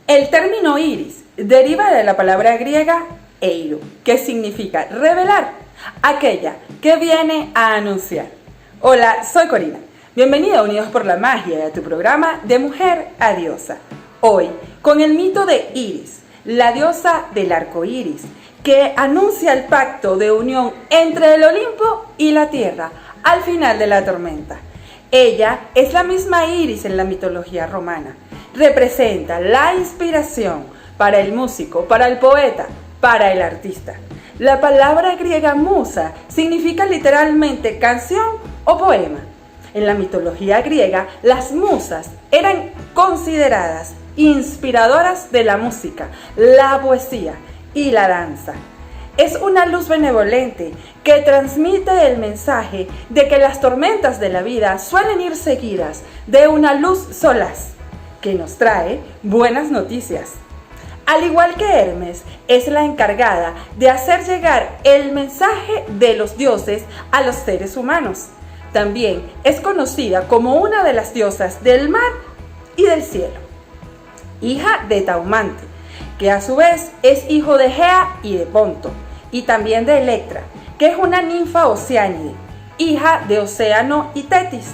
El término iris deriva de la palabra griega eiro, que significa revelar, aquella que viene a anunciar. Hola, soy Corina. Bienvenida a Unidos por la Magia y a tu programa de Mujer a Diosa. Hoy, con el mito de Iris, la diosa del arco iris, que anuncia el pacto de unión entre el Olimpo y la tierra al final de la tormenta. Ella es la misma Iris en la mitología romana. Representa la inspiración para el músico, para el poeta, para el artista. La palabra griega musa significa literalmente canción o poema. En la mitología griega, las musas eran consideradas inspiradoras de la música, la poesía y la danza. Es una luz benevolente que transmite el mensaje de que las tormentas de la vida suelen ir seguidas de una luz solaz que nos trae buenas noticias. Al igual que Hermes, es la encargada de hacer llegar el mensaje de los dioses a los seres humanos. También es conocida como una de las diosas del mar y del cielo. Hija de Taumante, que a su vez es hijo de Gea y de Ponto, y también de Electra, que es una ninfa oceánide, hija de Océano y Tetis.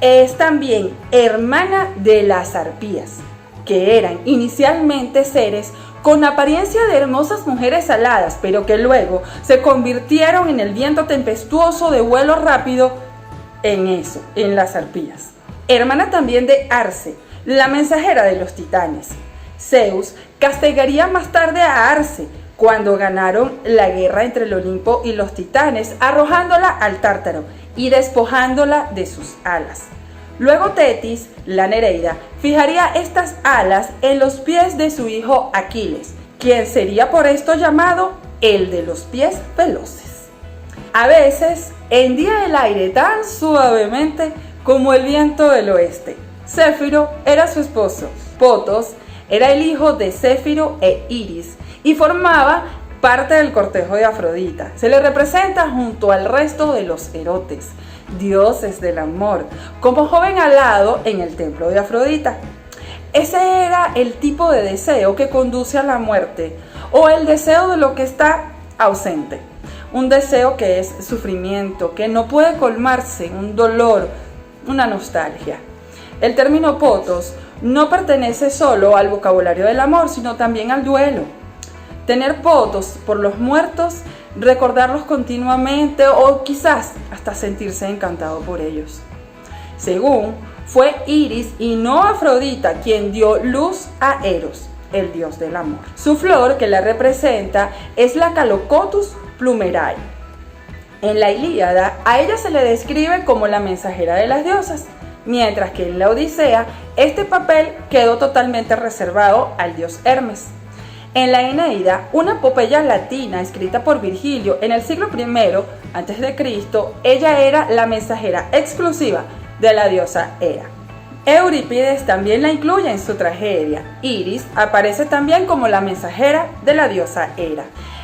Es también hermana de las arpías, que eran inicialmente seres con apariencia de hermosas mujeres aladas, pero que luego se convirtieron en el viento tempestuoso de vuelo rápido en las arpías. Hermana también de Arce, la mensajera de los titanes. Zeus castigaría más tarde a Arce cuando ganaron la guerra entre el Olimpo y los titanes, arrojándola al Tártaro y despojándola de sus alas. Luego Tetis, la Nereida, fijaría estas alas en los pies de su hijo Aquiles, quien sería por esto llamado el de los pies veloces. A veces hendía el aire tan suavemente como el viento del oeste. Céfiro era su esposo. Potos era el hijo de Céfiro e Iris y formaba parte del cortejo de Afrodita. Se le representa junto al resto de los erotes, dioses del amor, como joven alado en el templo de Afrodita. Ese era el tipo de deseo que conduce a la muerte, o el deseo de lo que está ausente. Un deseo que es sufrimiento, que no puede colmarse, un dolor, una nostalgia. El término potos no pertenece solo al vocabulario del amor, sino también al duelo. Tener potos por los muertos, recordarlos continuamente o quizás hasta sentirse encantado por ellos. Según fue Iris y no Afrodita quien dio luz a Eros, el dios del amor. Su flor que la representa es la Calocotus plumerae. En la Ilíada a ella se le describe como la mensajera de las diosas, mientras que en la Odisea este papel quedó totalmente reservado al dios Hermes. En la Eneida, una epopeya latina escrita por Virgilio en el siglo I a.C., ella era la mensajera exclusiva de la diosa Hera. Eurípides también la incluye en su tragedia. Iris aparece también como la mensajera de la diosa Hera.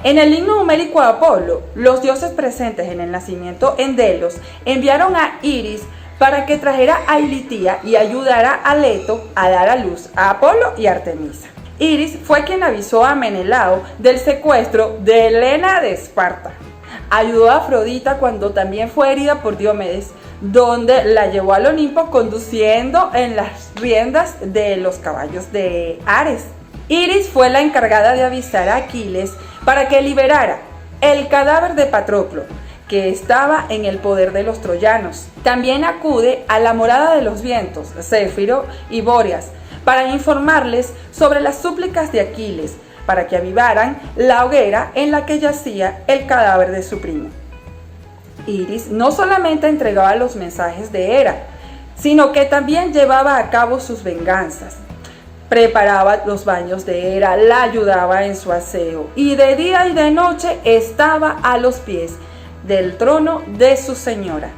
En el himno homérico a Apolo, los dioses presentes en el nacimiento en Delos enviaron a Iris para que trajera a Ilitía y ayudara a Leto a dar a luz a Apolo y Artemisa. Iris fue quien avisó a Menelao del secuestro de Helena de Esparta. Ayudó a Afrodita cuando también fue herida por Diomedes, donde la llevó al Olimpo conduciendo en las riendas de los caballos de Ares. Iris fue la encargada de avisar a Aquiles para que liberara el cadáver de Patroclo, que estaba en el poder de los troyanos. También acude a la morada de los vientos, Céfiro y Bóreas, para informarles sobre las súplicas de Aquiles, para que avivaran la hoguera en la que yacía el cadáver de su primo. Iris no solamente entregaba los mensajes de Hera, sino que también llevaba a cabo sus venganzas. Preparaba los baños de Hera, la ayudaba en su aseo y de día y de noche estaba a los pies del trono de su señora.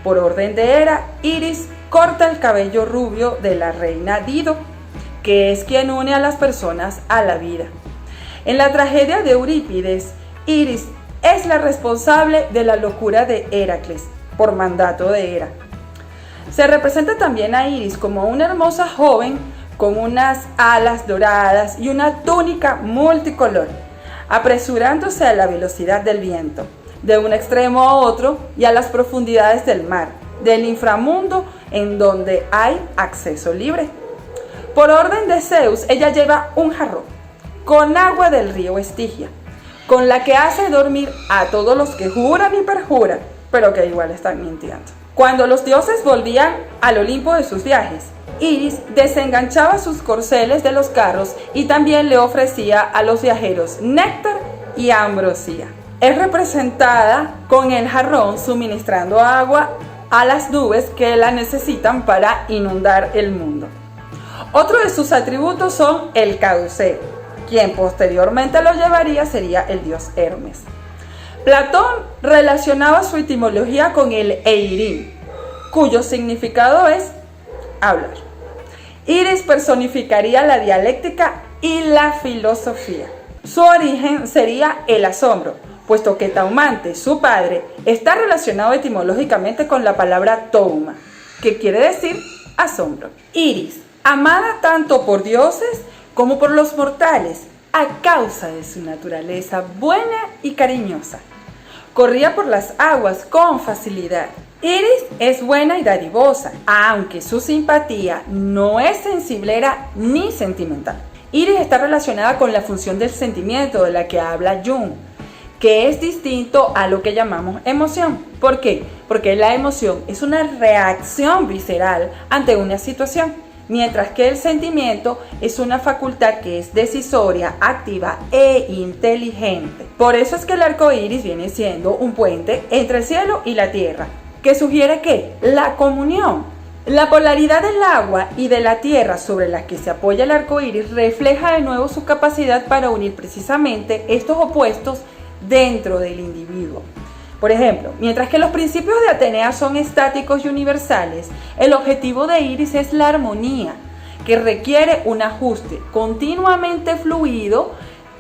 Por orden de Hera, Iris corta el cabello rubio de la reina Dido, que es quien une a las personas a la vida. En la tragedia de Eurípides, Iris es la responsable de la locura de Heracles, por mandato de Hera. Se representa también a Iris como una hermosa joven con unas alas doradas y una túnica multicolor, apresurándose a la velocidad del viento, de un extremo a otro y a las profundidades del mar, del inframundo en donde hay acceso libre. Por orden de Zeus, ella lleva un jarrón con agua del río Estigia, con la que hace dormir a todos los que juran y perjuran, pero que igual están mintiendo. Cuando los dioses volvían al Olimpo de sus viajes, Iris desenganchaba sus corceles de los carros y también le ofrecía a los viajeros néctar y ambrosía. Es representada con el jarrón suministrando agua a las nubes que la necesitan para inundar el mundo. Otro de sus atributos son el caduceo. Quien posteriormente lo llevaría sería el dios Hermes. Platón relacionaba su etimología con el eirim, cuyo significado es hablar. Iris personificaría la dialéctica y la filosofía. Su origen sería el asombro, puesto que Taumante, su padre, está relacionado etimológicamente con la palabra touma, que quiere decir asombro. Iris, amada tanto por dioses como por los mortales, a causa de su naturaleza buena y cariñosa. Corría por las aguas con facilidad. Iris es buena y dadivosa, aunque su simpatía no es sensiblera ni sentimental. Iris está relacionada con la función del sentimiento de la que habla Jung, que es distinto a lo que llamamos emoción. ¿Por qué? Porque la emoción es una reacción visceral ante una situación, mientras que el sentimiento es una facultad que es decisoria, activa e inteligente. Por eso es que el arco iris viene siendo un puente entre el cielo y la tierra, que sugiere que la comunión. La polaridad del agua y de la tierra sobre la que se apoya el arco iris refleja de nuevo su capacidad para unir precisamente estos opuestos dentro del individuo. Por ejemplo, mientras que los principios de Atenea son estáticos y universales, el objetivo de Iris es la armonía, que requiere un ajuste continuamente fluido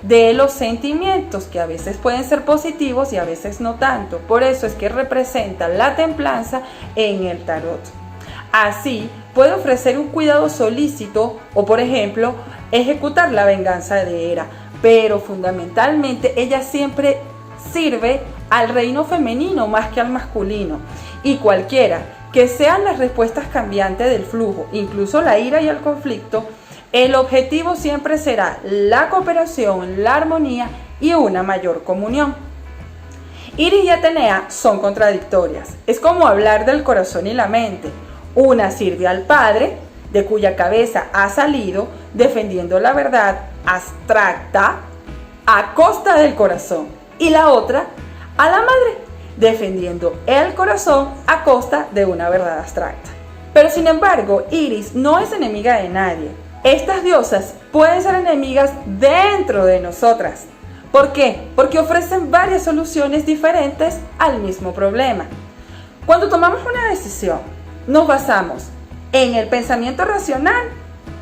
de los sentimientos, que a veces pueden ser positivos y a veces no tanto. Por eso es que representa la templanza en el tarot. Así, puede ofrecer un cuidado solícito o, por ejemplo, ejecutar la venganza de Hera, pero fundamentalmente ella siempre sirve al reino femenino más que al masculino, y cualquiera que sean las respuestas cambiantes del flujo, incluso la ira y el conflicto, el objetivo siempre será la cooperación, la armonía y una mayor comunión. Iris y Atenea son contradictorias. Es como hablar del corazón y la mente. Una sirve al padre, de cuya cabeza ha salido, defendiendo la verdad abstracta a costa del corazón, y la otra a la madre, defendiendo el corazón a costa de una verdad abstracta. Pero sin embargo, Iris no es enemiga de nadie. Estas diosas pueden ser enemigas dentro de nosotras. ¿Por qué? Porque ofrecen varias soluciones diferentes al mismo problema. Cuando tomamos una decisión, nos basamos en el pensamiento racional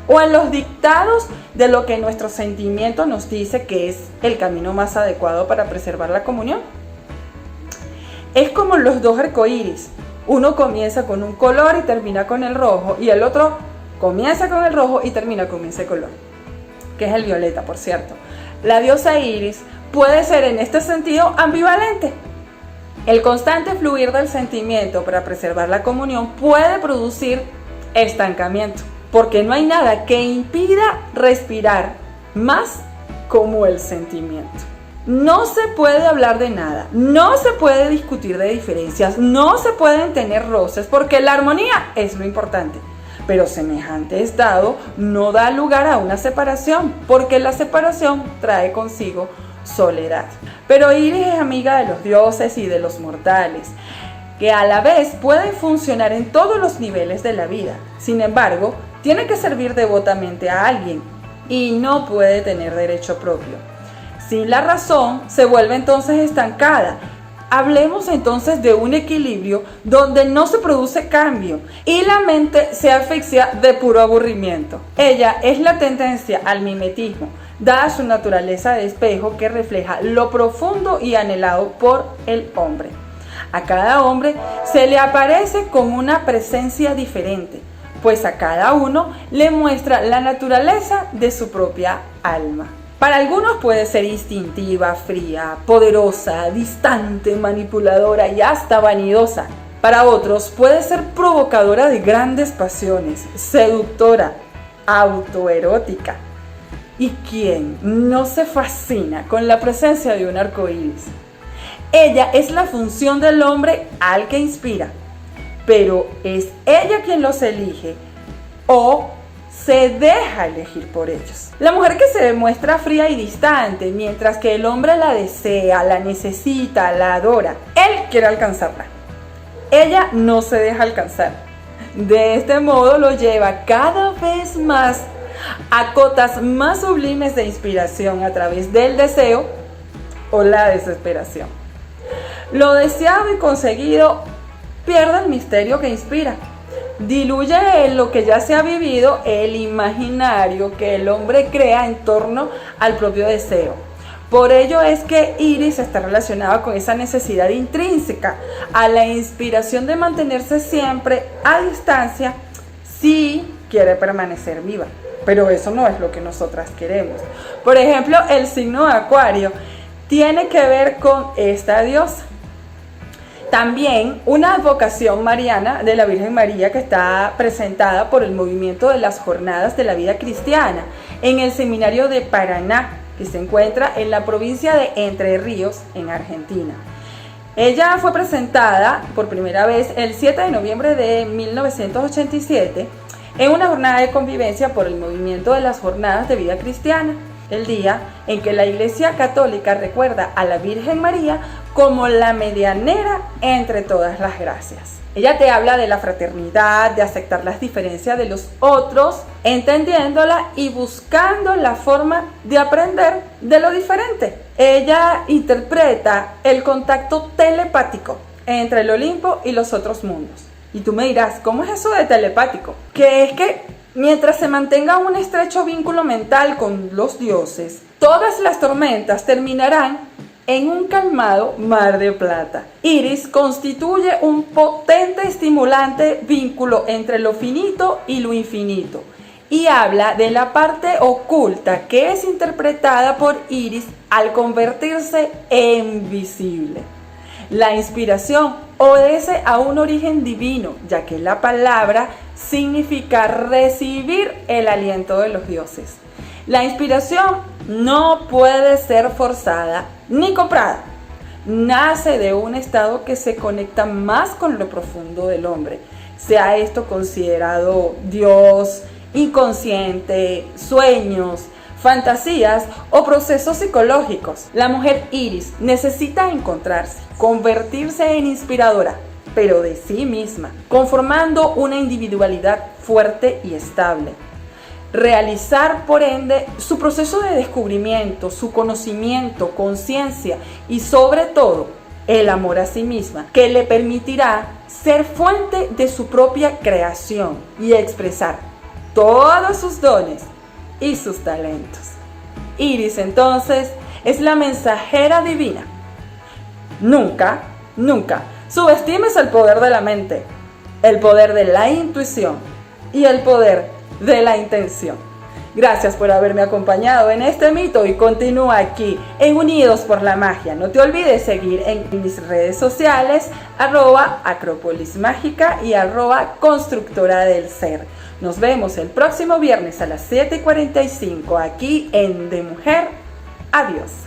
o en los dictados de lo que nuestro sentimiento nos dice que es el camino más adecuado para preservar la comunión. Es como los dos arcoíris. Uno comienza con un color y termina con el rojo, y el otro comienza con el rojo y termina con ese color, que es el violeta, por cierto. La diosa Iris puede ser en este sentido ambivalente. El constante fluir del sentimiento para preservar la comunión puede producir estancamiento, porque no hay nada que impida respirar más como el sentimiento. No se puede hablar de nada, no se puede discutir de diferencias, no se pueden tener roces, porque la armonía es lo importante. Pero semejante estado no da lugar a una separación, porque la separación trae consigo soledad. Pero Iris es amiga de los dioses y de los mortales, que a la vez pueden funcionar en todos los niveles de la vida. Sin embargo, tiene que servir devotamente a alguien y no puede tener derecho propio. Sin la razón, se vuelve entonces estancada. Hablemos entonces de un equilibrio donde no se produce cambio y la mente se asfixia de puro aburrimiento. Ella es la tendencia al mimetismo, dada su naturaleza de espejo que refleja lo profundo y anhelado por el hombre. A cada hombre se le aparece con una presencia diferente, pues a cada uno le muestra la naturaleza de su propia alma. Para algunos puede ser instintiva, fría, poderosa, distante, manipuladora y hasta vanidosa. Para otros puede ser provocadora de grandes pasiones, seductora, autoerótica. ¿Y quién no se fascina con la presencia de un arco iris? Ella es la función del hombre al que inspira, pero ¿es ella quien los elige o se deja elegir por ellos? La mujer que se demuestra fría y distante, mientras que el hombre la desea, la necesita, la adora, él quiere alcanzarla. Ella no se deja alcanzar. De este modo lo lleva cada vez más a cotas más sublimes de inspiración a través del deseo o la desesperación. Lo deseado y conseguido pierde el misterio que inspira. Diluye en lo que ya se ha vivido el imaginario que el hombre crea en torno al propio deseo. Por ello es que Iris está relacionada con esa necesidad intrínseca a la inspiración de mantenerse siempre a distancia si quiere permanecer viva. Pero eso no es lo que nosotras queremos. Por ejemplo, el signo de Acuario tiene que ver con esta diosa. También una advocación mariana de la Virgen María que está presentada por el movimiento de las Jornadas de la Vida Cristiana en el Seminario de Paraná, que se encuentra en la provincia de Entre Ríos, en Argentina. Ella fue presentada por primera vez el 7 de noviembre de 1987 en una jornada de convivencia por el movimiento de las Jornadas de Vida Cristiana, el día en que la Iglesia Católica recuerda a la Virgen María como la medianera entre todas las gracias. Ella te habla de la fraternidad, de aceptar las diferencias de los otros, entendiéndola y buscando la forma de aprender de lo diferente. Ella interpreta el contacto telepático entre el Olimpo y los otros mundos. Y tú me dirás, ¿cómo es eso de telepático? Que es que mientras se mantenga un estrecho vínculo mental con los dioses, todas las tormentas terminarán en un calmado mar de plata. Iris constituye un potente, estimulante vínculo entre lo finito y lo infinito, y habla de la parte oculta que es interpretada por Iris al convertirse en visible. La inspiración obedece a un origen divino, ya que la palabra significa recibir el aliento de los dioses. La inspiración no puede ser forzada ni comprada. Nace de un estado que se conecta más con lo profundo del hombre, sea esto considerado Dios, inconsciente, sueños, fantasías o procesos psicológicos. La mujer Iris necesita encontrarse, convertirse en inspiradora, pero de sí misma, conformando una individualidad fuerte y estable. Realizar, por ende, su proceso de descubrimiento, su conocimiento, conciencia y, sobre todo, el amor a sí misma, que le permitirá ser fuente de su propia creación y expresar todos sus dones y sus talentos. Iris, entonces, es la mensajera divina. Nunca, nunca subestimes el poder de la mente, el poder de la intuición y el poder de la intención. Gracias por haberme acompañado en este mito y continúa aquí en Unidos por la Magia. No te olvides seguir en mis redes sociales @acropolismágica y @constructora del ser. Nos vemos el próximo viernes a las 7:45 aquí en De Mujer a Diosa.